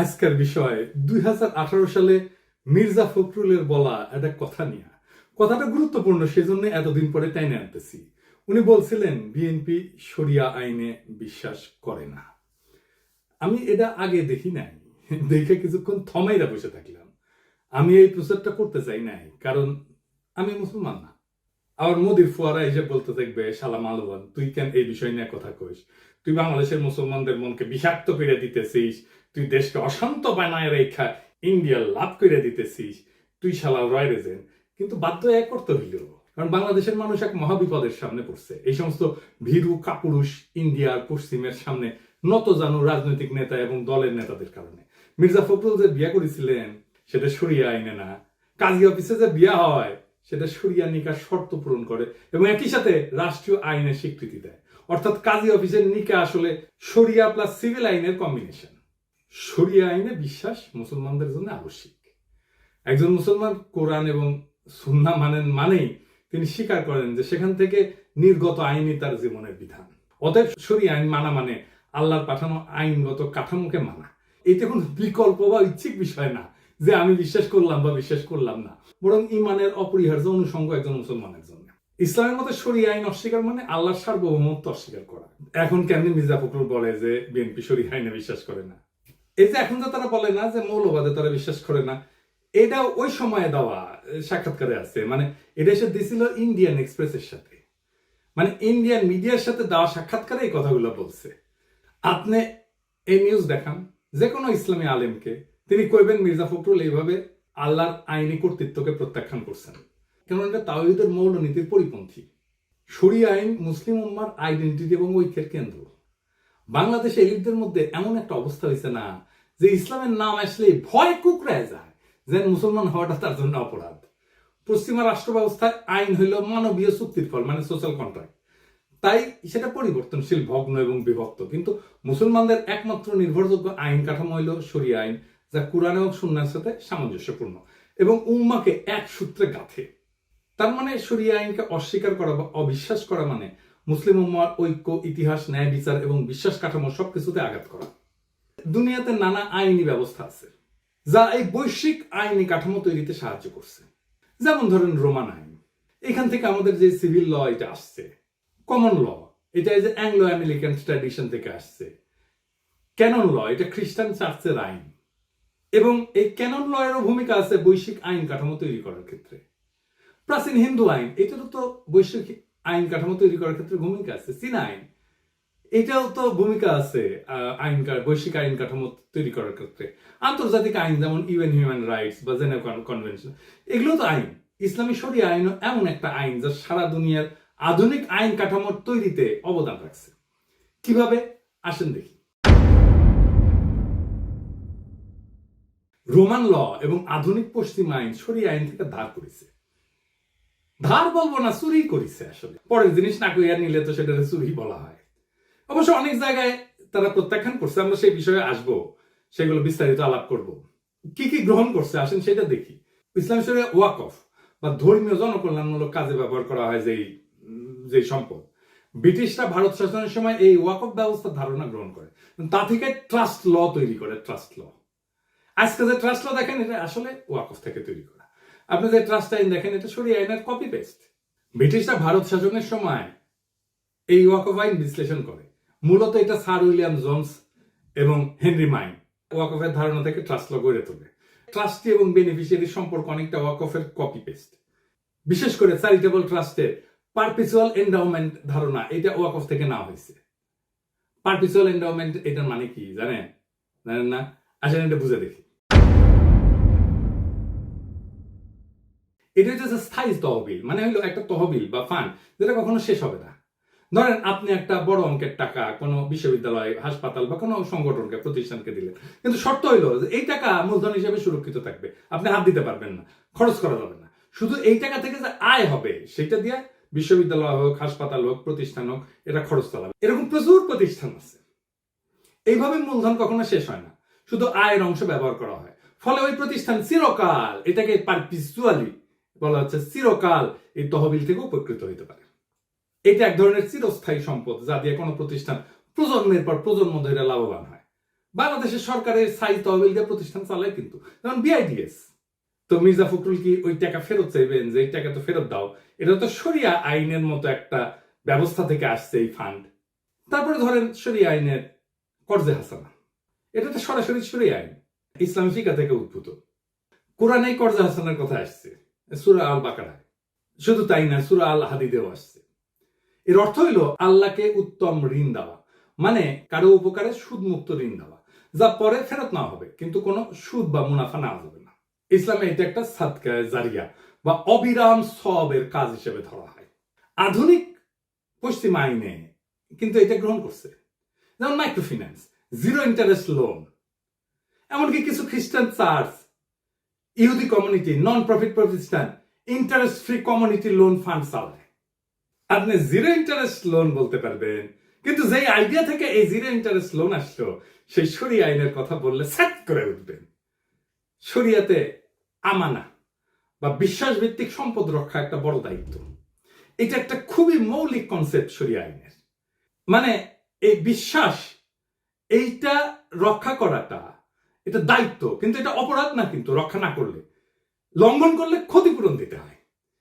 আজকের বিষয় 2018 সালে মির্জা ফখরুলের বলা একটা কথা নিয়ে। কথাটা গুরুত্বপূর্ণ, সেজন্য এতদিন পরে টাইনে আনতেছি। উনি বলছিলেন বিএনপি শরিয়া আইনে বিশ্বাস করে না। আমি এটা আগে দেখি নাই, দেখে কিছুক্ষণ থমাইরা বসে থাকলাম। আমি এই প্রচারটা করতে চাই নাই, কারণ আমি মুসলমান না। আবার মোদির ফুয়ারা এসে বলতে থাকবে, শালা মালবান, তুই কেন এই বিষয় নিয়ে কথা কইস? তুই বাংলাদেশের মুসলমানদের মনকে বিষাক্ত করে দিতেছিস, তুই দেশকে অশান্ত বানায় রেখা ইন্ডিয়া লাভ করে দিতেছিস, তুই শালা রয় রেজেন। কিন্তু বাধ্য এক করতে হইল, কারণ বাংলাদেশের মানুষ এক মহাবিপদের সামনে পড়ছে। এই সমস্ত ভীরু কাপুরুষ ইন্ডিয়ার পশ্চিমের সামনে নত জানু রাজনৈতিক নেতা এবং দলের নেতাদের কারণে। মির্জা ফখরুল যে বিয়া করেছিলেন সেটা শরিয়া আইনে না। কাজী অফিসে যে বিয়া হয় সেটা শরিয়া নিকার শর্ত পূরণ করে এবং একই সাথে রাষ্ট্রীয় আইনের স্বীকৃতি দেয়। অর্থাৎ কাজী অফিসের নিকা আসলে শরিয়া প্লাস সিভিল আইনের কম্বিনেশন। শরিয়া আইনে বিশ্বাস মুসলমানদের জন্য আবশ্যিক। একজন মুসলমান কোরআন এবং সুন্নাহ মানেন, মানেই তিনি স্বীকার করেন যে সেখান থেকে নির্গত আইনই তার জীবনের বিধান। অতএব শরিয়া আইন মানা মানে আল্লাহর পাঠানো আইনগত কাঠামোকে মানা। এটা কোনো বিকল্প বা ইচ্ছিক বিষয় না যে আমি বিশ্বাস করলাম বা বিশ্বাস করলাম না, বরং ইমানের অপরিহার্য অনুষঙ্গ একজন মুসলমানের জন্য। ইসলামের মতে শরিয়া আইন অস্বীকার মানে আল্লাহর সার্বভৌমত্ব অস্বীকার করা। এখন কেমনি মির্জা ফখরুল বলে যে বিএনপি শরিয়া আইনে বিশ্বাস করে না? এই যে এখন যে তারা বলে না যে মৌলবাদে তারা বিশ্বাস করে না, এটা ওই সময়ে দেওয়া সাক্ষাৎকারে আছে। মানে এটা এসে দিছিল ইন্ডিয়ান এক্সপ্রেসের সাথে, মানে ইন্ডিয়ান মিডিয়ার সাথে দেওয়া সাক্ষাৎকারে এই কথাগুলো বলছে। আপনি এই নিউজ দেখান যে কোনো ইসলামী আলেমকে, তিনি কইবেন মির্জা ফখরুল এইভাবে আল্লাহর আইনি কর্তৃত্বকে প্রত্যাখ্যান করছেন, কারণ এটা তাওহীদের মৌলনীতির পরিপন্থী। শরিয়া আইন মুসলিম উম্মার আইডেন্টিটি এবং ঐক্যের কেন্দ্র। বাংলাদেশে এলিটদের মধ্যে এমন একটা অবস্থা হয়েছে না যে ইসলামের নাম আসলে ভয় কুকড়ায় যায়, যেন মুসলমান হওয়াটা তার জন্য অপরাধ। পশ্চিমা রাষ্ট্র ব্যবস্থায় আইন হইল মানবীয় চুক্তির ফল, মানে সোশ্যাল কন্ট্রাক্ট। তাই সেটা পরিবর্তনশীল, ভগ্ন এবং বিভক্ত। কিন্তু মুসলমানদের একমাত্র নির্ভরযোগ্য আইন কাঠামো হইল শরিয়া আইন, যা কুরআন এবং সুন্নাহর সাথে সামঞ্জস্যপূর্ণ এবং উম্মাকে এক সূত্রে গাঁথে। তার মানে শরিয়া আইনকে অস্বীকার করা বা অবিশ্বাস করা মানে মুসলিম উম্মার ঐক্য, ইতিহাস, ন্যায় বিচার এবং বিশ্বাস কাঠামো সবকিছুতে আঘাত করা। দুনিয়াতে নানা আইনি ব্যবস্থা আছে যা এই বৈশ্বিক আইনি কাঠামো তৈরিতে সাহায্য করছে। যেমন ধরেন রোমান আইন, এখান থেকে আমাদের যে সিভিল ল এটা আসছে। কমন ল, এটা যে অ্যাংলো আমেরিকান ট্র্যাডিশন থেকে আসছে। ক্যানন ল, এটা খ্রিস্টান চার্চের আইন। এবং এই ক্যানন ল এরও ভূমিকা আছে বৈশ্বিক আইন কাঠামো তৈরি করার ক্ষেত্রে। প্রাচীন হিন্দু আইন, এটারও তো বৈশ্বিক আইন কাঠামো তৈরি করার ক্ষেত্রে ভূমিকা আছে। চীনা আইন, এটাও তো ভূমিকা আছে বৈশ্বিক আইন কাঠামো তৈরি করার ক্ষেত্রে। আন্তর্জাতিক আইন যেমন ইউএন হিউম্যান রাইটস বা জেনেভা কনভেনশন, এগুলো তো আইন। ইসলামী শরিয়া আইনও এমন একটা আইন যা সারা দুনিয়ার আধুনিক আইন কাঠামোর তৈরিতে অবদান রাখছে। কিভাবে আসেন দেখি। রোমান ল এবং আধুনিক পশ্চিম আইন শরিয়া আইন থেকে ধার করেছে। ধার বলবো না, চুরি করেছে। আসলে পরের জিনিস না কইয়া নিলে তো সেটা চুরি বলা হয়। অবশ্য অনেক জায়গায় তারা প্রত্যাখ্যান করছে, আমরা সেই বিষয়ে আসবো, সেগুলো বিস্তারিত আলাপ করব। কি কি গ্রহণ করছে আসেন সেটা দেখি। ইসলামী শরিয়া ওয়াকফ বা ধর্মীয় জনকল্যাণমূলক কাজে ব্যবহার করা হয় যেই সম্পদ, ব্রিটিশরা ভারত শাসনের সময় এই ওয়াকফ ব্যবস্থার ধারণা গ্রহণ করে, তা থেকে ট্রাস্ট ল তৈরি করে। ট্রাস্ট ল, আজকে যে ট্রাস্ট ল দেখেন এটা আসলে ওয়াকফ থেকে তৈরি করা। আপনি যে ট্রাস্ট আইন দেখেন এটা শরিয়া আইনের কপি পেস্ট। ব্রিটিশরা ভারত শাসনের সময় এই ওয়াকফ আইন বিশ্লেষণ করে। মূলত এটা স্যার উইলিয়াম জোন্স এবং হেনরি মাইন ওয়াকফের ধারণা থেকে ট্রাস্ট ল গড়ে তোলে। ট্রাস্টি এবং বেনিফিশিয়ারির সম্পর্ক অনেকটা ওয়াকফের কপি পেস্ট। বিশেষ করে চ্যারিটেবল ট্রাস্টের পারপিচুয়াল এন্ডাওমেন্ট ধারণা, এটা ওয়াকফ থেকে নেওয়া হয়েছে। পারপিচুয়াল এন্ডাওমেন্ট এটার মানে কি জানেন? জানেন না? আসেন এটা বুঝে দেখি। এটা হচ্ছে স্থায়ী তহবিল, মানে হলো একটা তহবিল বা ফান্ড যেটা কখনো শেষ হবে না। ধরেন আপনি একটা বড় অঙ্কের টাকা কোনো বিশ্ববিদ্যালয়, হাসপাতাল বা কোনো সংগঠনকে, প্রতিষ্ঠানকে দিলেন, কিন্তু শর্ত হইলো যে এই টাকা মূলধন হিসেবে সুরক্ষিত থাকবে, আপনি হাত দিতে পারবেন না, খরচ করা যাবে না। শুধু এই টাকা থেকে যে আয় হবে সেটা দিয়ে বিশ্ববিদ্যালয় হোক, হাসপাতাল হোক, প্রতিষ্ঠান হোক, এটা খরচ চালাবে। এরকম প্রচুর প্রতিষ্ঠান আছে। এইভাবে মূলধন কখনো শেষ হয় না, শুধু আয়ের অংশ ব্যবহার করা হয়। ফলে ওই প্রতিষ্ঠান চিরকাল, এটাকে পারপিচুয়ালি বলা হচ্ছে, চিরকাল এই তহবিল থেকে উপকৃত হতে পারে। এটা এক ধরনের চিরস্থায়ী সম্পদ যা দিয়ে কোনো প্রতিষ্ঠান প্রজন্মের পর প্রজন্ম ধরে লাভবান হয়। বাংলাদেশের সরকারের সাইজ তহবিল দিয়ে প্রতিষ্ঠান চালায় কিন্তু, যেমন বিআইডিএস। তো মির্জা ফখরুল কি ওই টাকা ফেরত চাইবেন যে এই টাকা তো ফেরত দাও? এটা তো শরিয়া আইনের মতো একটা ব্যবস্থা থেকে আসছে এই ফান্ড। তারপরে ধরেন শরিয়া আইনের কর্জে হাসানা, এটা তো সরাসরি শরিয়া আইন, ইসলামী ফিকা থেকে উদ্ভূত। কোরআনে কর্জে হাসানার কথা আসছে সূরা আল বাকারায়। শুধু তাই না, সূরা আল হাদিদেও আসছে। এর অর্থ হইল আল্লাহকে উত্তম ঋণ দেওয়া, মানে কারো উপকারে সুদমুক্ত ঋণ দেওয়া, যা পরে ফেরত নেওয়া হবে কিন্তু কোনো সুদ বা মুনাফা নেওয়া যাবে না। ইসলামে এটা একটা সাদকা জারিয়া বা অবিরাম সওয়াবের কাজ হিসেবে ধরা হয়। আধুনিক পশ্চিম আইনে কিন্তু এটা গ্রহণ করছে, যেমন মাইক্রোফিন্যান্স, জিরো ইন্টারেস্ট লোন। এমনকি কিছু খ্রিস্টান চার্চ, ইহুদি কমিউনিটি, নন প্রফিট প্রতিষ্ঠান interest free community loan fund চালায়। আপনি জিরো ইন্টারেস্ট লোন বলতে পারবেন, কিন্তু যেই আইডিয়া থেকে এই জিরো ইন্টারেস্ট লোন আসলো সেই শরিয়া আইনের কথা বললে স্যাট করে উঠবেন। শরিয়াতে আমানা বা বিশ্বাস ভিত্তিক সম্পদ রক্ষা একটা বড় দায়িত্ব। এটা একটা খুবই মৌলিক কনসেপ্ট শরিয়া আইনের। মানে এই বিশ্বাস, এইটা রক্ষা করাটা এটা দায়িত্ব, কিন্তু এটা অপরাধ না। কিন্তু রক্ষা না করলে, লঙ্ঘন করলে ক্ষতিপূরণ দিতে হয়।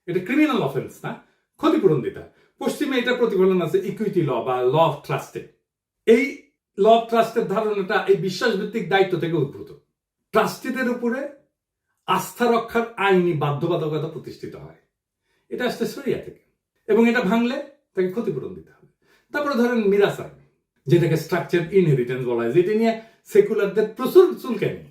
এটা ক্রিমিনাল অফেন্স না, ক্ষতিপূরণ দিতে হয়। পশ্চিমে এটা প্রতিফলন আছে ইকুইটি ল বা ল অফ ট্রাস্টে। এই ল অফ ট্রাস্টের ধারণাটা এই বিশ্বাস ভিত্তিক দায়িত্ব থেকে উদ্ভূত। ট্রাস্টিদের উপরে আস্থা রক্ষার আইনি বাধ্যবাধকতা প্রতিষ্ঠিত হয়। এটা আসছে শরিয়া থেকে, এবং এটা ভাঙলে তাকে ক্ষতিপূরণ দিতে হবে। তারপরে ধরেন মিরাস আইন, যেটাকে স্ট্রাকচার ইনহেরিটেন্স বলা হয়, যেটা নিয়ে সেকুলারদের প্রচুর চুলকানি।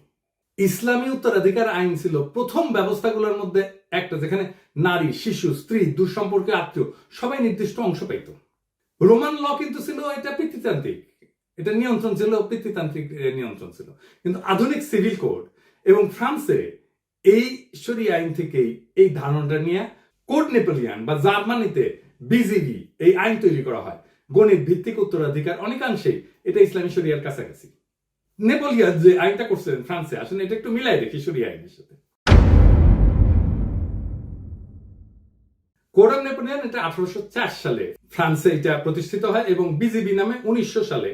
ইসলামী উত্তরাধিকার আইন ছিল প্রথম ব্যবস্থাগুলোর মধ্যে একটা, যেখানে নারী, শিশু, স্ত্রী, দুঃসম্পর্কীয় আত্মীয় সবাই নির্দিষ্ট অংশ পাইত। রোমান ল কিন্তু ছিল এটা পিতৃতান্ত্রিক, এটা নিয়ন্ত্রণ ছিল পিতৃতান্ত্রিক নিয়ন্ত্রণ ছিল। কিন্তু আধুনিক সিভিল কোড এবং ফ্রান্সে এই শরিয়া আইন থেকেই এই ধারণাটা নিয়ে কোড নেপোলিয়ান বা জার্মানিতে বিজিবি এই আইন তৈরি করা হয়। গণিত ভিত্তিক উত্তরাধিকার অনেকাংশেই এটা ইসলামী শরিয়ার কাছাকাছি। নেপোলিয়ান যে আইনটা করছেন ফ্রান্সে, আসলে এটা একটু মিলাই দেখি শরিয়া আইনের সাথে। কোড অফ নেপোলিয়ান এটা 1804 সালে ফ্রান্সে এটা প্রতিষ্ঠিত হয় এবং বিজিবি নামে 1900 সালে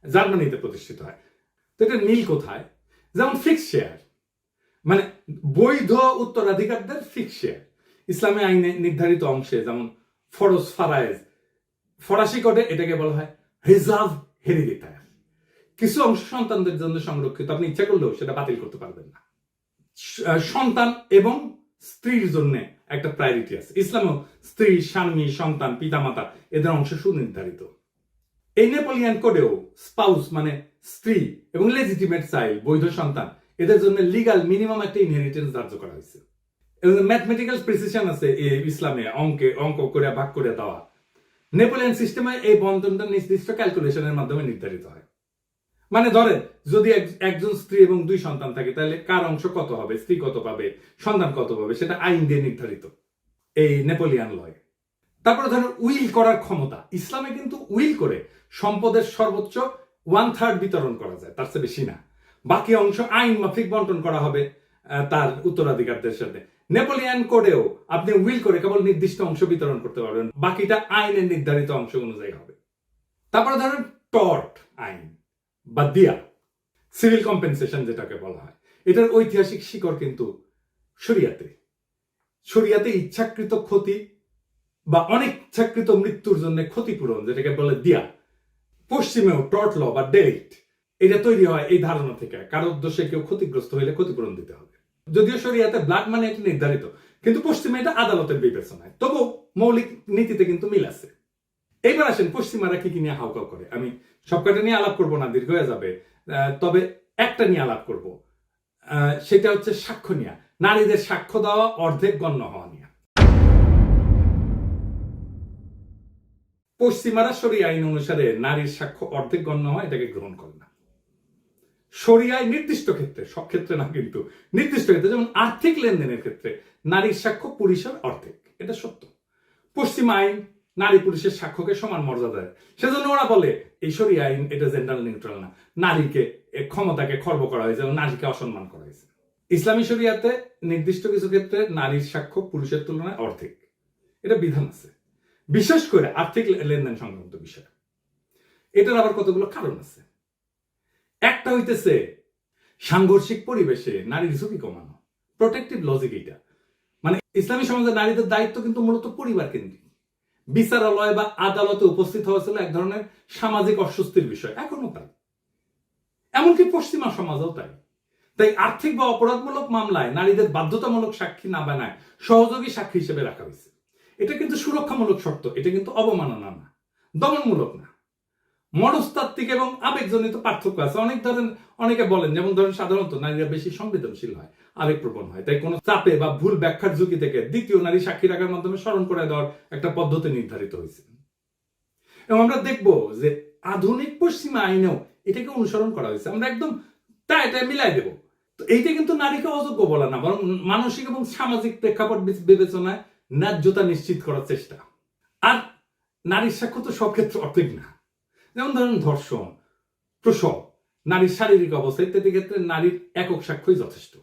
জার্মানিতে প্রতিষ্ঠিত হয়। তো এটা মিল কোথায়? যেমন ফিক্স শেয়ার, মানে বৈধ উত্তরাধিকারদের ফিক্স শেয়ার ইসলামী আইনে নির্ধারিত অংশে, যেমন ফরজ ফারায়েজ, ফরাসি কোডে এটাকে বলা হয় রিজার্ভ হেরিডিটারি। কিছু অংশ সন্তানদের জন্য সংরক্ষিত, আপনি ইচ্ছা করলেও সেটা বাতিল করতে পারবেন না। সন্তান এবং স্ত্রীর জন্য একটা প্রায়োরিটি আছে ইসলামেও। স্ত্রী, স্বামী, সন্তান, পিতামাতা এদের অংশ সুনির্ধারিত। এই নেপোলিয়ান কোডেও স্পাউস মানে স্ত্রী এবং লেজিটিমেট চাইল্ড, বৈধ সন্তান, এদের জন্য লিগাল মিনিমাম একটা ইনহেরিটেন্স ধার্য করা হয়েছে। এবং ম্যাথমেটিক্যাল প্রিসিশন আছে ইসলামে, অঙ্ক করে ভাগ করে দেওয়া। নেপোলিয়ান সিস্টেমে এই বন্টনটা নির্দিষ্ট ক্যালকুলেশনের মাধ্যমে নির্ধারিত হয়। মানে ধরেন যদি একজন স্ত্রী এবং 2 সন্তান থাকে, তাহলে কার অংশ কত হবে, স্ত্রী কত পাবে, সন্তান কত পাবে, সেটা আইন দিয়ে নির্ধারিত এই নেপোলিয়ান লয়ে। তারপরে ধরেন উইল করার ক্ষমতা। ইসলামে কিন্তু উইল করে সম্পদের সর্বোচ্চ 1/3 বিতরণ করা যায়, তার চেয়ে বেশি না। বাকি অংশ আইন মাফিক বন্টন করা হবে তার উত্তরাধিকারদের সাথে। নেপোলিয়ান কোডেও আপনি উইল করে কেবল নির্দিষ্ট অংশ বিতরণ করতে পারবেন, বাকিটা আইনের নির্ধারিত অংশ অনুযায়ী হবে। তারপরে ধরেন টর্ট আইন বা দিয়া, সিভিল কম্পেনসেশন যেটাকে বলা হয়, এটার ঐতিহাসিক শিকড় কিন্তু শরিয়াতে। শরিয়াতে ইচ্ছাকৃত ক্ষতি বা অনিচ্ছাকৃত মৃত্যুর জন্য ক্ষতিপূরণ, যেটাকে বলে দিয়া। পশ্চিমেও টর্ট ল বা ডেলিক্ট, এটা তৈরি হয় এই ধারণা থেকে, কারো উদ্দেশ্যে কেউ ক্ষতিগ্রস্ত হইলে ক্ষতিপূরণ দিতে হবে। যদিও শরিয়াতে ব্লাড মানে এটা নির্ধারিত, কিন্তু পশ্চিমে এটা আদালতের বিবেচনায়। তবু মৌলিক নীতিতে কিন্তু মিল আছে। এইবার আসেন পশ্চিমারা কি নিয়ে হাউকাউ করে। আমি সবকটা নিয়ে আলাপ করবো না, দীর্ঘ হয়ে যাবে। তবে একটা নিয়ে আলাপ করব, সেটা হচ্ছে সাক্ষ্য নিয়ে। নারীদের সাক্ষ্য দেওয়া অর্ধেক গণ্য হওয়া নিয়ে। পশ্চিমারা শরিয়া আইন অনুসারে নারীর সাক্ষ্য অর্ধেক গণ্য হয়, এটাকে গ্রহণ করে না। শরিয়ায় নির্দিষ্ট ক্ষেত্রে, সব ক্ষেত্রে না কিন্তু নির্দিষ্ট ক্ষেত্রে, যেমন আর্থিক লেনদেনের ক্ষেত্রে নারীর সাক্ষ্য পুরুষের অর্ধেক, এটা সত্য। পশ্চিম আইন নারী পুরুষের সাক্ষ্যকে সমান মর্যাদা দেয়, সেজন্য ওরা বলে এই শরিয়া আইন এটা জেন্ডার নিউট্রাল না, নারীকে ক্ষমতাকে খর্ব করা হয়েছে এবং নারীকে অসম্মান করা হয়েছে। ইসলামী শরিয়াতে নির্দিষ্ট কিছু ক্ষেত্রে নারীর সাক্ষ্য পুরুষের তুলনায় অর্ধেক, এটা বিধান আছে, বিশেষ করে আর্থিক লেনদেন সংক্রান্ত বিষয়। এটার আবার কতগুলো কারণ আছে। একটা হইতেছে সাংঘর্ষিক পরিবেশে নারীর ঝুঁকি কমানো, প্রোটেক্টিভ লজিক। এটা মানে ইসলামী সমাজে নারীদের দায়িত্ব কিন্তু মূলত পরিবার কেন্দ্রিক। বিচারালয় বা আদালতে উপস্থিত হওয়া ছিল এক ধরনের সামাজিক অস্বস্তির বিষয়, এখনো তাই, এমনকি পশ্চিমা সমাজও তাই। তাই আর্থিক বা অপরাধমূলক মামলায় নারীদের বাধ্যতামূলক সাক্ষী না বানায় সহযোগী সাক্ষী হিসেবে রাখা হয়েছে। এটা কিন্তু সুরক্ষামূলক শর্ত, এটা কিন্তু অবমাননা না, দমনমূলক না। মনস্তাত্ত্বিক এবং আবেগজনিত পার্থক্য আছে। অনেকে বলেন, যেমন ধরেন সাধারণত নারীরা বেশি সংবেদনশীল হয়, আবেগপ্রবণ হয়, তাই কোনো চাপে বা ভুল ব্যাখ্যার ঝুঁকি থেকে দ্বিতীয় নারী সাক্ষী রাখার মাধ্যমে স্মরণ করে দেওয়ার একটা পদ্ধতি নির্ধারিত হয়েছে। এবং আমরা দেখবো যে আধুনিক পশ্চিমা আইনেও এটাকে অনুসরণ করা হয়েছে। আমরা একদম এটা মিলাই দেব। তো এইটা কিন্তু নারীকে অযোগ্য বলা না, বরং মানসিক এবং সামাজিক প্রেক্ষাপট বিবেচনায় ন্যায্যতা নিশ্চিত করার চেষ্টা। আর নারীর সাক্ষ্য তো সব ক্ষেত্রে অর্থিক না। যেমন ধরেন ধর্ষণ, প্রসব, নারীর শারীরিক অবস্থা ইত্যাদি ক্ষেত্রে নারীর একক সাক্ষ্যই যথেষ্ট।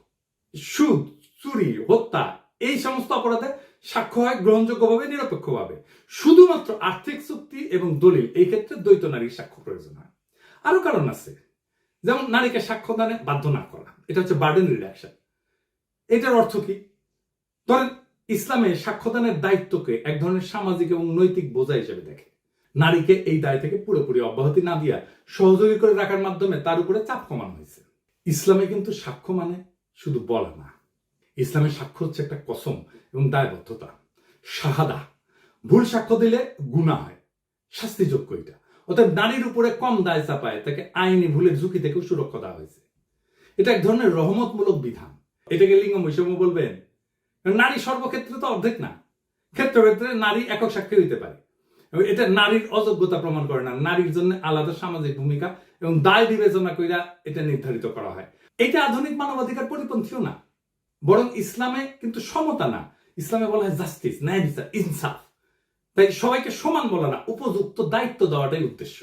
সুদ, চুরি, হত্যা এই সমস্ত অপরাধে সাক্ষ্য হয় গ্রহণযোগ্যভাবে, নিরপেক্ষভাবে। শুধুমাত্র আর্থিক চুক্তি এবং দলিল এই ক্ষেত্রে দ্বৈত নারীর সাক্ষ্য প্রয়োজন হয়। আরো কারণ আছে, যেমন নারীকে সাক্ষ্যদানে বাধ্য না করা, এটা হচ্ছে বার্ডেন রিডাকশন। এটার অর্থ কি? ধরেন ইসলামে সাক্ষ্যদানের দায়িত্বকে এক ধরনের সামাজিক এবং নৈতিক বোঝা হিসেবে দেখে। নারীকে এই দায় থেকে পুরোপুরি অব্যাহতি না দিয়া সহযোগী করে রাখার মাধ্যমে তার উপরে চাপ কমানো হয়েছে। ইসলামে কিন্তু সাক্ষ্য মানে শুধু বলা না, ইসলামের সাক্ষ্য হচ্ছে একটা কসম এবং দায়বদ্ধতা, শাহাদা। ভুল সাক্ষ্য দিলে গুনাহ হয়, শাস্তিযোগ্য এটা। অর্থাৎ নারীর উপরে কম দায় চাপায় তাকে আইনি ভুলের ঝুঁকি থেকেও সুরক্ষা দেওয়া হয়েছে। এটা এক ধরনের রহমতমূলক বিধান। এটাকে লিঙ্গ বৈষম্য বলবেন? নারী সর্বক্ষেত্রে তো অর্ধেক না, ক্ষেত্রে ক্ষেত্রে নারী একক সাক্ষী হইতে পারে। এটা নারীর অযোগ্যতা প্রমাণ করে না, নারীর জন্য আলাদা সামাজিক ভূমিকা এবং দায় বিবেচনা কইরা এটা নির্ধারিত করা হয়। এটা আধুনিক মানবাধিকার পরিপন্থীও না, বরং ইসলামে কিন্তু সমতা না, ইসলামে বলা হয় জাস্টিস, ন্যায় বিচার, ইনসাফ। তাই সবাইকে সমান বলা না, উপযুক্ত দায়িত্ব দেওয়াটাই উদ্দেশ্য।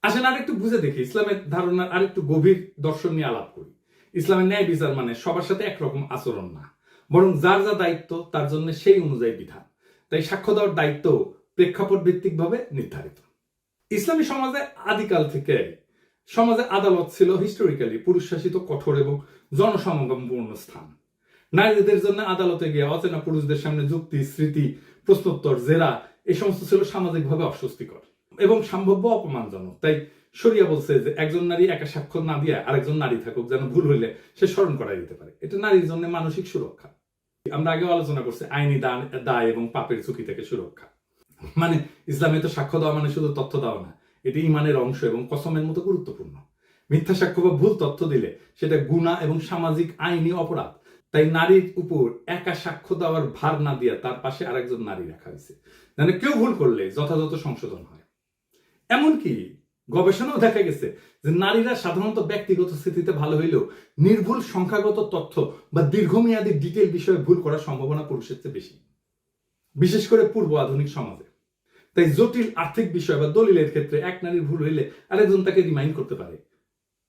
আসেন আরেকটু বুঝে দেখি ইসলামের ধারণার আরেকটু গভীর দর্শন নিয়ে আলাপ করি। ইসলামের ন্যায় বিচার মানে সবার সাথে একরকম আচরণ না, বরং যার যা দায়িত্ব তার জন্য সেই অনুযায়ী বিধান। তাই সাক্ষ্য দেওয়ার দায়িত্ব প্রেক্ষাপট ভিত্তিক ভাবে নির্ধারিত। ইসলামী সমাজে আদিকাল থেকে সমাজে আদালত ছিল হিস্টোরিক্যালি পুরুষ শাসিত, কঠোর এবং জনসমাগমপূর্ণ স্থান। নারীদের জন্য আদালতে গিয়ে অচেনা পুরুষদের সামনে যুক্তি, স্মৃতি, প্রশ্নোত্তর, জেরা এই সমস্ত ছিল সামাজিকভাবে অস্বস্তিকর এবং সম্ভাব্য অপমানজনক। তাই শরিয়া বলছে যে একজন নারী একা সাক্ষ্য না দিয়ে আরেকজন নারী থাকুক, যেন ভুল হইলে সে স্মরণ করাই দিতে পারে। এটা নারীর জন্য মানসিক সুরক্ষা। আমরা আগে আলোচনা করছি আইনি দায় এবং পাপের ঝুঁকি থেকে সুরক্ষা। মানে ইসলামে তো সাক্ষ্য দেওয়া মানে শুধু তথ্য দেওয়া না, এটি ইমানের অংশ এবং কসমের মতো গুরুত্বপূর্ণ। মিথ্যা সাক্ষ্য বা ভুল তথ্য দিলে সেটা গুনাহ এবং সামাজিক আইনি অপরাধ। তাই নারীর উপর একা সাক্ষ্য দেওয়ার ভার না দিয়ে তার পাশে আরেকজন নারী রাখা হয়েছে, মানে কেউ ভুল করলে যথাযথ সংশোধন হয়। এমনকি গবেষণাও দেখা গেছে যে নারীরা সাধারণত ব্যক্তিগত স্থিতিতে ভালো হইলেও নির্ভুল সংখ্যাগত তথ্য বা দীর্ঘমেয়াদী ডিটেল বিষয়ে ভুল করার সম্ভাবনা পুরুষের চেয়ে বেশি, বিশেষ করে পূর্ব আধুনিক সমাজে। তাই জটিল আর্থিক বিষয় বা দলিলের ক্ষেত্রে এক নারীর ভুল হইলে আরেকজন তাকে রিমাইন্ড করতে পারে।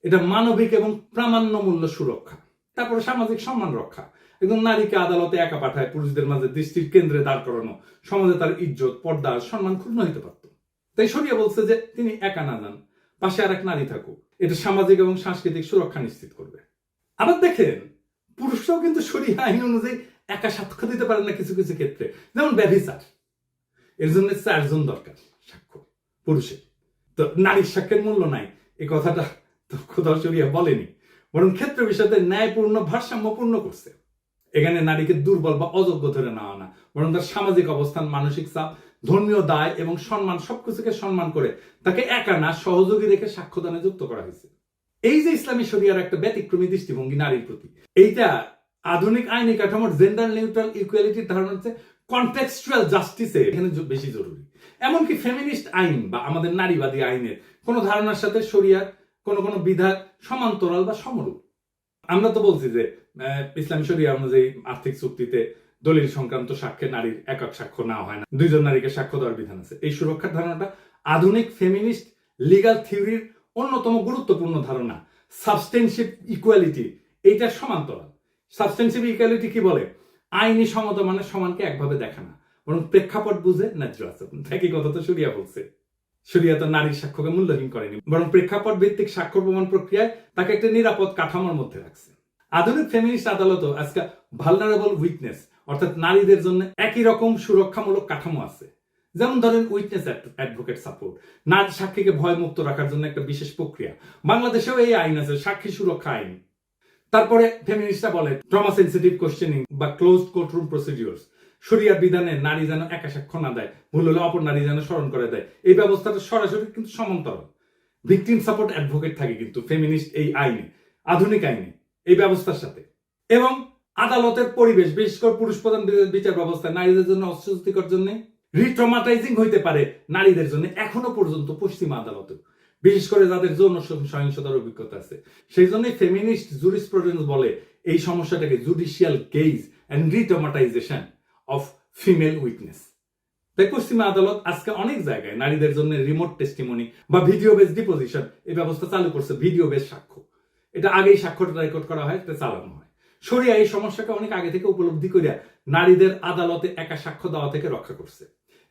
এটা মানবিক এবং প্রামাণ্যমূল্য সুরক্ষা। তারপরে সামাজিক সম্মান রক্ষা। একজন নারীকে আদালতে একা পাঠায় পুরুষদের মাঝে দৃষ্টির কেন্দ্রে দাঁড় করানো সমাজে তার ইজ্জত, পর্দা, সম্মান ক্ষুণ্ণ হইতে পারত। তাই শরিয়া বলছে যে তিনি একা না যান, পাশে আরেক নারী থাকুক। এটা সামাজিক এবং সাংস্কৃতিক সুরক্ষা নিশ্চিত করবে। আবার দেখেন পুরুষরাও কিন্তু শরিয়া আইন অনুযায়ী একা সাক্ষ্য দিতে পারেন না কিছু কিছু ক্ষেত্রে, যেমন ব্যভিচার। এর জন্য 4 জন দরকার সাক্ষ্য পুরুষের। তো নারীর সাক্ষ্যের মূল্য নাই এই কথাটা তো খোদা শরিয়া বলেনি, বরং ক্ষেত্র বিষয়তে ন্যায়পূর্ণ, ভারসাম্যপূর্ণ করছে। এখানে নারীকে দুর্বল বা অযোগ্য ধরে নেওয়া না, বরং তার সামাজিক অবস্থান, মানসিক চাপ, ধর্মীয় দায় এবং সম্মান সবকিছুকে সম্মান করে তাকে একা না সহযোগী রেখে সাক্ষ্যদানে যুক্ত করা হয়েছে। এই যে ইসলামী শরিয়ার একটা ব্যতিক্রমী দৃষ্টিভঙ্গি নারীর প্রতি, এইটা আধুনিক আইনি কাঠামোর জেন্ডার নিউট্রাল ইকুয়ালিটির ধারণা হচ্ছে কনটেক্সচুয়াল জাস্টিসে এখানে বেশি জরুরি। এমনকি ফেমিনিস্ট আইন বা আমাদের নারীবাদী আইনের কোন ধারণার সাথে শরিয়ার কোন কোন বিধান সমান্তরাল বা সমরূপ। আমরা তো বলছি যে ইসলামী শরিয়া অনুযায়ী আর্থিক চুক্তিতে দলিল সংক্রান্ত সাক্ষ্যে নারীর একক সাক্ষ্য নেওয়া হয় না, 2 জন নারীকে সাক্ষ্য দেওয়ার বিধান আছে। এই সুরক্ষার ধারণাটা আধুনিক ফেমিনিস্ট লিগাল থিওরির অন্যতম গুরুত্বপূর্ণ ধারণা। সাবস্টেনশিপ ইকুয়ালিটি এইটার সমান্তরাল। সাবস্টেনশিপ ইকুয়ালিটি কি বলে? আইনি সমতা মানে সমানকে একভাবে দেখা না, বরং প্রেক্ষাপট বুঝে ন্যায্য আচরণ। একই কথা তো শরিয়া বলছে। শরিয়া তো নারীর সাক্ষ্যকে মূল্যহীন করেনি, বরং প্রেক্ষাপট ভিত্তিক সাক্ষ্য প্রমাণ প্রক্রিয়ায় তাকে একটা নিরাপদ কাঠামোর মধ্যে রাখছে। আধুনিক ফেমিনিস্ট আদালতও আজকে ভালনারেবল উইটনেস অর্থাৎ নারীদের জন্য একই রকম সুরক্ষামূলক কাঠামো আছে। যেমন ধরেন উইটনেস অ্যাডভোকেট সাপোর্ট, নারী সাক্ষীকে ভয় মুক্ত রাখার জন্য একটা বিশেষ প্রক্রিয়া। বাংলাদেশেও এই আইন আছে, সাক্ষী সুরক্ষা আইন। তারপরে ফেমিনিস্টরা বলে ট্রমা সেনসিটিভ কোশ্চেনিং বা ক্লোজড কোর্টরুম প্রসিডিওরস, শরিয়া বিধানে নারী যেন একা সাক্ষ্য না দেয়, ভুল হলে অপর নারী যেন স্মরণ করে দেয়। এই ব্যবস্থাটা সরাসরি কিন্তু সমান্তরাল। ভিকটিম সাপোর্ট অ্যাডভোকেট থাকে কিন্তু ফেমিনিস্ট এই আইনে, আধুনিক আইনে, এই ব্যবস্থার সাথে। এবং আদালতের পরিবেশ, বিশেষ করে পুরুষ প্রধান বিচার ব্যবস্থায় নারীদের জন্য অস্বস্তিকর জন্য রিট্রমাটাইজিং হইতে পারে নারীদের জন্য এখনো পর্যন্ত পশ্চিমা আদালতে, বিশেষ করে যাদের যৌন সহিংসতার অভিজ্ঞতা আছে। সেই জন্যই ফেমিনিস্ট জুরিসপ্রুডেন্স বলে এই সমস্যাটাকে judicial gaze and retraumatization of female witness. তাই পশ্চিমা আদালত আজকে অনেক জায়গায় নারীদের জন্য রিমোট টেস্টিমনি বা ভিডিও বেস ডিপোজিশন এই ব্যবস্থা চালু করছে। ভিডিও বেস সাক্ষ্য, এটা আগেই সাক্ষ্যটা রেকর্ড করা হয়, এটা চালানো হয়। শরিয়া এই সমস্যাকে অনেক আগে থেকে উপলব্ধি করিয়া নারীদের আদালতে একা সাক্ষ্য দেওয়া থেকে রক্ষা করছে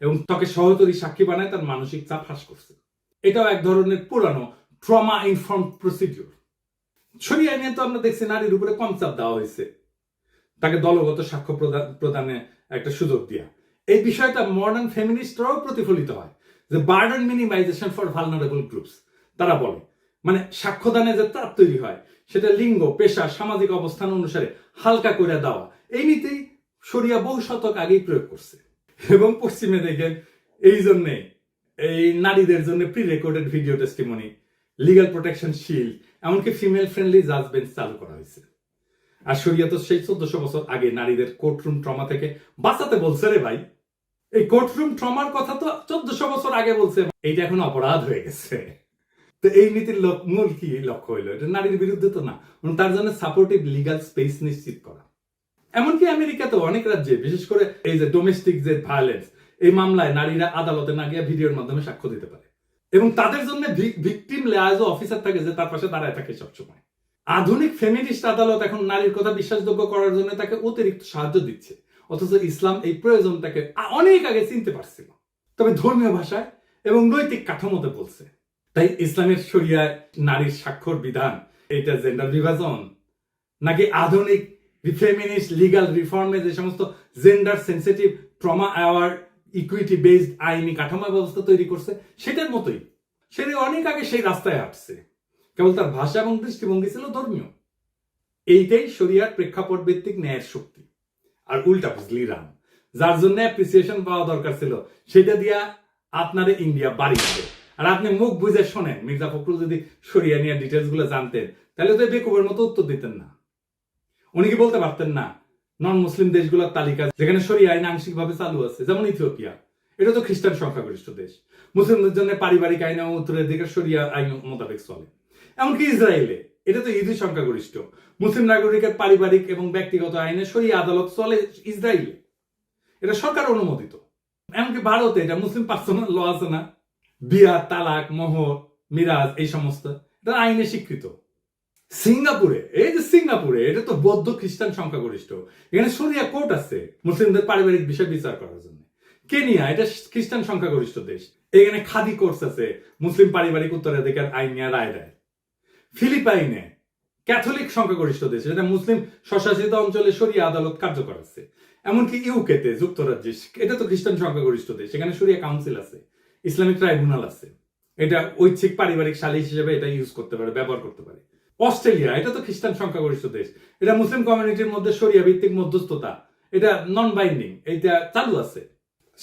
এবং তাকে সহযোগী সাক্ষী বানায় তার মানসিক চাপ হ্রাস করছে। এটাও এক ধরনের পুরানো ট্রমা ইনফর্মড প্রসিডিওর। শরিয়া নিয়ে তো আমরা দেখছি নারীর উপরে কম চাপ দেওয়া হয়েছে, তাকে দলগত সাক্ষ্য প্রদানে একটা সুযোগ দিয়া। এই বিষয়টা মডার্ন ফেমিনিস্টরাও প্রতিফলিত হয়, যে burden minimisation for vulnerable groups. তারা বলে মানে সাক্ষ্যদানে যে চাপ তৈরি হয় সেটা লিঙ্গ, পেশা, সামাজিক অবস্থান অনুসারে হালকা করে দেওয়া, এই নীতি শরিয়া বহু শতক আগেই প্রয়োগ করছে। এবং পশ্চিমে দেখেন এই জন্যে এই নারীদের জন্য pre recorded video testimony, legal protection shield, এমনকি ফিমেল ফ্রেন্ডলি জাজ বেঞ্চ চালু করা হয়েছে। আর শরিয়া তো সেই 1400 বছর আগে নারীদের কোর্টরুম ট্রমা থেকে বাঁচাতে বলছে রে ভাই। এই কোর্টরুম ট্রমার কথা তো 1400 বছর আগে বলছে, এইটা এখন অপরাধ হয়ে গেছে। তো এই নীতির মূল কি লক্ষ্য হইলো? এটা নারীর বিরুদ্ধে তো না, তার জন্য সাপোর্টিভ লিগাল স্পেস নিশ্চিত করা। এমনকি আমেরিকাতে অনেক রাজ্যে, বিশেষ করে এই যে ডোমেস্টিক যে ভায়োলেন্স, এই মামলায় নারীরা আদালতে না গিয়ে ভিডিওর মাধ্যমে সাক্ষ্য দিতে পারে এবং তাদের জন্য ভিকটিম লেয়াজও অফিসার থাকে যে তার পাশে দাঁড়ায় থাকে সবসময়। আধুনিক ফেমিনিস্ট আদালত এখন নারীর কথা বিশ্বাসযোগ্য করার জন্য তাকে অতিরিক্ত সাহায্য দিচ্ছে, অথচ ইসলাম এই প্রয়োজনটাকে অনেক আগে চিনতে পারছিল, তবে ধর্মীয় ভাষায় এবং নৈতিক কাঠামোতে বলছে। তাই ইসলামের শরিয়ায় নারীর স্বাক্ষর বিধান এটা জেন্ডার বিভাজন নাকি আধুনিক ফেমিনিস্ট লিগাল রিফর্মে যে সমস্ত gender sensitive trauma award equity based আইনি কাঠামো ব্যবস্থা তৈরি করছে সেটার মতোই সেটা অনেক আগে সেই রাস্তায় হাঁটছে, কেবল তার ভাষা এবং দৃষ্টিভঙ্গি ছিল ধর্মীয়। এইটাই শরিয়ার প্রেক্ষাপট ভিত্তিক ন্যায়ের শক্তি। আর উল্টা বুঝলি রাম, যার জন্য অ্যাপ্রিসিয়েশন পাওয়া দরকার ছিল সেটা দিয়া আপনারে ইন্ডিয়া বাড়ি যাবে। আর আপনি মুখ বুঝে শোনেন, মির্জা ফখরুল যদি শরিয়া নিয়ে ডিটেলস গুলো জানতেন তাহলে তো বেকুবের মতো উত্তর দিতেন না। উনি কি বলতে পারতেন না নন মুসলিম দেশগুলোর তালিকা যেখানে শরিয়া আইন আংশিকভাবে চালু আছে, যেমন ইথিওপিয়া, এটা তো খ্রিস্টান সংখ্যাগরিষ্ঠ দেশ, মুসলিমদের জন্য পারিবারিক আইন এবং উত্তরাধিকার শরিয়া আইন মোতাবেক চলে। এমনকি ইসরায়েলে, এটা তো ইহুদি সংখ্যাগরিষ্ঠ, মুসলিম নাগরিকের পারিবারিক এবং ব্যক্তিগত আইনে শরিয়া আদালত চলে ইসরায়েলে, এটা সরকার অনুমোদিত। এমনকি ভারতে এটা মুসলিম পার্সোনাল ল আছে না, বিয়া, তালাক, মোহর, মিরাজ, এই সমস্ত এটা আইনে স্বীকৃত। সিঙ্গাপুরে, এই যে সিঙ্গাপুরে, এটা তো বৌদ্ধ খ্রিস্টান সংখ্যাগরিষ্ঠ, এখানে শরিয়া কোর্ট আছে মুসলিমদের পারিবারিক বিষয় বিচার করার জন্য। কেনিয়া, এটা খ্রিস্টান সংখ্যাগরিষ্ঠ দেশ, এখানে খাদি কোর্স আছে মুসলিম পারিবারিক উত্তরাধিকার আইন নিয়ে রায় দেয়। ফিলিপাইনে ক্যাথলিক সংখ্যাগরিষ্ঠ দেশ, এটা মুসলিম স্বশাসিত অঞ্চলে শরিয়া আদালত কার্যকর আছে। এমনকি ইউকেতে, যুক্তরাজ্যে, এটা তো খ্রিস্টান সংখ্যাগরিষ্ঠ দেশ, এখানে শরিয়া কাউন্সিল আছে, ইসলামিক ট্রাইব্যুনাল আছে, এটা ঐচ্ছিক পারিবারিক সালিশ হিসেবে এটা ইউজ করতে পারে, ব্যবহার করতে পারে। অস্ট্রেলিয়া, এটা তো খ্রিস্টান সংখ্যাগরিষ্ঠ দেশ, এটা মুসলিম কমিউনিটির মধ্যে শরিয়া ভিত্তিক মধ্যস্থতা, এটা নন বাইন্ডিং, এটা চালু আছে।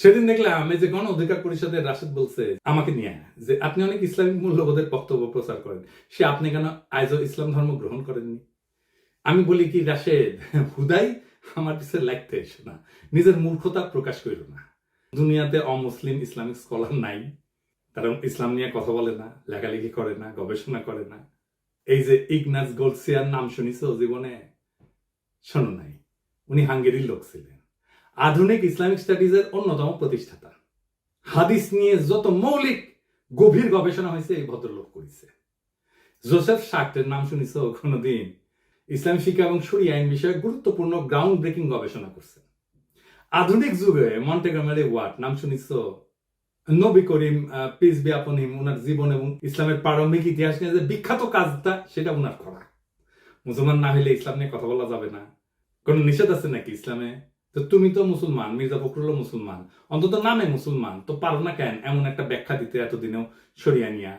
সেদিন দেখলাম এই যে গণ অধিকার পরিষদের রাশেদ বলছে আমাকে নিয়ে যে আপনি অনেক ইসলামিক মূল্যবোধের বক্তব্য প্রচার করেন, সে আপনি কেন আজও ইসলাম ধর্ম গ্রহণ করেননি? আমি বলি কি রাশেদ, হুদাই আমার পিছনে লাগতে এসে না, নিজের মূর্খতা প্রকাশ করিল না। দুনিয়াতে অমুসলিম ইসলামিক স্কলার নাই, তারা ইসলাম নিয়ে কথা বলে না, লেখালেখি করে না, গবেষণা করে না। এই যে ইগনাস গোলসিয়ার নাম শুনিস জীবনে? শোনো নাই, উনি হাঙ্গেরির লোক ছিলেন, আধুনিক ইসলামিক স্টাডিজের অন্যতম প্রতিষ্ঠাতা। হাদিস নিয়ে যত মৌলিক গভীর গবেষণা হয়েছে এই ভদ্রলোক করেছে। জোসেফ শাক্টের নাম শুনিস কোনোদিন? ইসলাম শিক্ষা এবং শরিয়া আইন বিষয়ে গুরুত্বপূর্ণ গ্রাউন্ড ব্রেকিং গবেষণা করছে। আধুনিক যুগে মন্টেগমেরি ওয়াট নাম শুনিস? নবী করিম পিস বি আপন হিম ওনার জীবন এবং ইসলামের প্রারম্ভিক ইতিহাস নিয়ে যে বিখ্যাত কাজটা সেটা ওনার করা। মুসলমান না হইলে ইসলাম নিয়ে কথা বলা যাবে না, কোন নিষেধ আছে নাকি ইসলামে? তো তুমি তো মুসলমান, মির্জা ফখরুল মুসলমান, অন্তত নামে মুসলমান, তো পারো না কেন এমন একটা ব্যাখ্যা দিতে এতদিনেও সরিয়া নিয়া?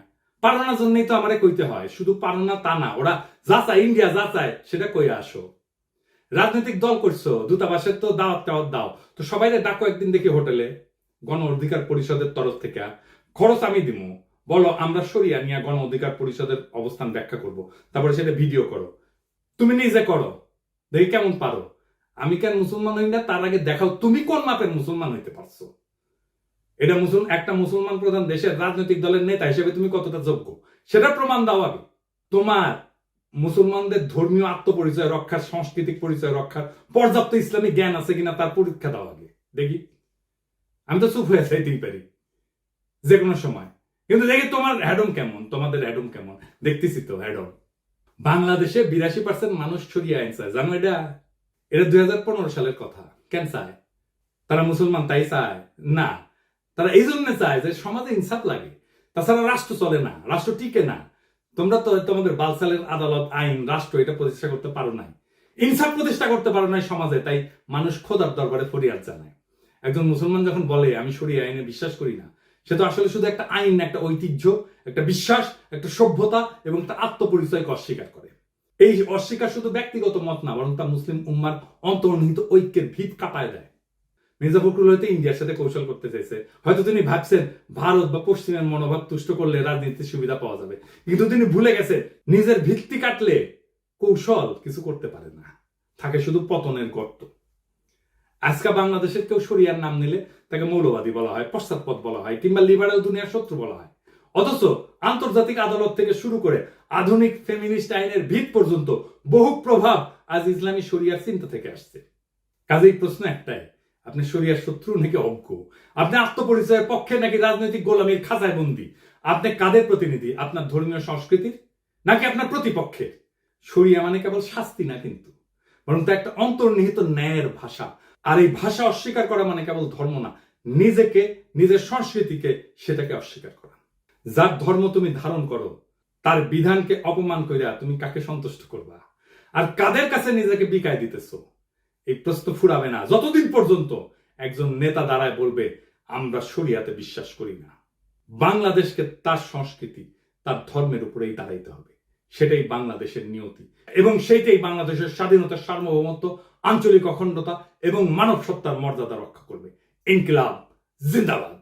পারো না জন্যই তো আমারে কইতে হয়, শুধু পারো না তা না, ওরা যা চায় ইন্ডিয়া যা চায় সেটা কইয়া আসো। রাজনৈতিক দল করছো, দূতাবাসের তো দাওয়াত টাওয়াত দাও, তো সবাই ডাকো একদিন দেখি হোটেলে, গণ অধিকার পরিষদের তরফ থেকে, খরচ আমি দিমু, বলো আমরা সরিয়া নিয়া গণ অধিকার পরিষদের অবস্থান ব্যাখ্যা করব, তারপরে সেটা ভিডিও করো, তুমি নিজে করো, দেখি কেমন পারো। আমি কেন মুসলমান হই না তার আগে দেখাও তুমি কোন মাপের মুসলমান হইতে পারছো। এটা একটা মুসলমান প্রধান দেশের রাজনৈতিক দলের নেতা হিসেবে তুমি কতটা যোগ্য সেটা প্রমাণ দাও আগে। তোমার মুসলমানদের ধর্মীয় আত্মপরিচয় রক্ষার, সাংস্কৃতিক পরিচয় রক্ষার পর্যাপ্ত ইসলামী জ্ঞান আছে কিনা তার পরীক্ষা দাও আগে দেখি। আমি তো চুপ হয়ে যাইতেই পারি যে কোনো সময়, কিন্তু দেখি তোমার হ্যাডম কেমন, তোমাদের হ্যাডম কেমন, দেখতেছি তো হ্যাডম। বাংলাদেশে 82% মানুষ সরিয়ে আইন চায়, জানো এটা? এটা 2015 সালের কথা। কেন চায়? তারা মুসলমান তাই চায় না, তারা এই জন্য চায় যে সমাজে ইনসাফ লাগে, তাছাড়া রাষ্ট্র চলে না, রাষ্ট্র টিকে না। তোমরা তো তোমাদের বালসালের আদালত, আইন, রাষ্ট্র এটা প্রতিষ্ঠা করতে পারো নাই, ইনসাফ প্রতিষ্ঠা করতে পারো নাই সমাজে, তাই মানুষ খোদার দরবারে ফরিয়াদ জানায়। একজন মুসলমান যখন বলে আমি শরিয়া আইনে বিশ্বাস করি না, সে তো আসলে শুধু একটা আইন, একটা ঐতিহ্য, একটা বিশ্বাস, একটা সভ্যতা এবং একটা আত্মপরিচয়কে অস্বীকার করে। এই অস্বীকার শুধু ব্যক্তিগত মত না, বরং তা মুসলিম উম্মার অন্তর্নিহিত ঐক্যের ভিত কাঁপায় দেয়। মির্জা ফখরুল হয়তো ইন্ডিয়ার সাথে কৌশল করতে চাইছে, হয়তো তিনি ভাবছেন ভারত বা পশ্চিমের মনোভাব তুষ্ট করলে রাজনীতির সুবিধা পাওয়া যাবে, কিন্তু তিনি ভুলে গেছে নিজের ভিত্তি কাটলে কৌশল কিছু করতে পারে না, থাকে শুধু পতনের গর্ত। আজকে বাংলাদেশের কেউ শরিয়ার নাম নিলে তাকে মৌলবাদী বলা হয়, পশ্চাৎপদ বলা হয়, কিংবা লিবারেল দুনিয়ার শত্রু বলা হয়। অথচ আন্তর্জাতিক আদালত থেকে শুরু করে আধুনিক ফেমিনিস্ট আইনের ভিত পর্যন্ত বহু প্রভাব আজ ইসলামী শরিয়ার চিন্তা থেকে আসছে। কাজেই প্রশ্ন একটাই, আপনি শরিয়ার শত্রু নাকি অজ্ঞ? আপনি আত্মপরিচয়ের পক্ষে নাকি রাজনৈতিক গোলামীর খাঁচায় বন্দী? আপনি কাদের প্রতিনিধি, আপনার ধর্মীয় সংস্কৃতির নাকি আপনার প্রতিপক্ষের? শরিয়া মানে কেবল শাস্তি না কিন্তু, বরং তা একটা অন্তর্নিহিত ন্যায়ের ভাষা। আর এই ভাষা অস্বীকার করা মানে কেবল ধর্ম না, নিজেকে, নিজের সংস্কৃতিকে সেটাকে অস্বীকার করা। যার ধর্ম তুমি ধারণ করো তার বিধানকে অপমান কইরা তুমি কাকে সন্তুষ্ট করবা, আর কাদের কাছে নিজেকে বিকায় দিতেছো? এই প্রশ্ন ফুরাবে না যতদিন পর্যন্ত একজন নেতা দাঁড়ায় বলবে আমরা শরিয়াতে বিশ্বাস করি না। বাংলাদেশকে তার সংস্কৃতি, তার ধর্মের উপরেই দাঁড়াইতে হবে, সেটাই বাংলাদেশের নিয়তি, এবং সেইটাই বাংলাদেশের স্বাধীনতা, সার্বভৌমত্ব, আঞ্চলিক অখণ্ডতা এবং মানব সত্তার মর্যাদা রক্ষা করবে। ইনকিলাব জিন্দাবাদ।